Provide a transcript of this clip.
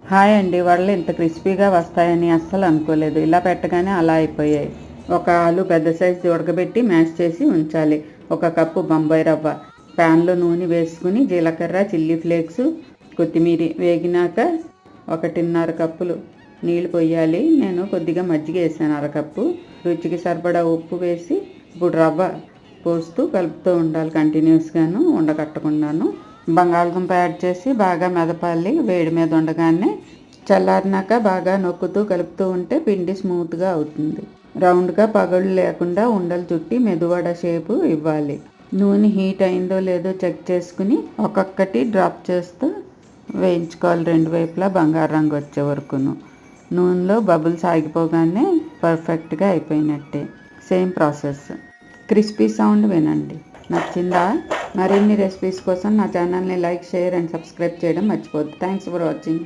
Hi అండి. వడలు ఇంత క్రిస్పీగా వస్తాయని అస్సలు అనుకోలేదు. ఇలా పెట్టగానే అలా అయిపోయాయి. ఒక ఆలు పెద్ద సైజు ఉడకబెట్టి మ్యాష్ చేసి ఉంచాలి. ఒక కప్పు బొంబాయి రవ్వ, ప్యాన్లో నూనె వేసుకుని జీలకర్ర, చిల్లీ ఫ్లేక్స్, కొత్తిమీర వేగినాక 1.5 కప్పులు నీళ్లు పోయాలి. నేను కొద్దిగా మజ్జిగ వేసాను, అరకప్పు. రుచికి సరిపడా ఉప్పు వేసి ఇప్పుడు రవ్వ పోస్తూ కలుపుతూ ఉండాలి కంటిన్యూస్గాను, ఉండకట్టకుండాను. బంగాళదుంప యాడ్ చేసి బాగా మెదపాలి. వేడి మీద ఉండగానే చల్లారినాక బాగా నొక్కుతూ కలుపుతూ ఉంటే పిండి స్మూత్గా అవుతుంది. రౌండ్గా పగుళ్ళు లేకుండా ఉండలు చుట్టి మెదువడ షేపు ఇవ్వాలి. నూనె హీట్ అయిందో లేదో చెక్ చేసుకుని ఒక్కొక్కటి డ్రాప్ చేస్తూ వేయించుకోవాలి, 2 వైపులా బంగారు రంగు వచ్చే వరకును. నూనెలో బబుల్స్ ఆగిపోగానే పర్ఫెక్ట్గా అయిపోయినట్టే. Same process. క్రిస్పీ సౌండ్ వినండి. నచ్చిందా? మరిన్ని రెసిపీస్ కోసం నా ఛానల్ని లైక్, షేర్ అండ్ సబ్స్క్రైబ్ చేయడం మర్చిపోద్దు. Thanks for watching.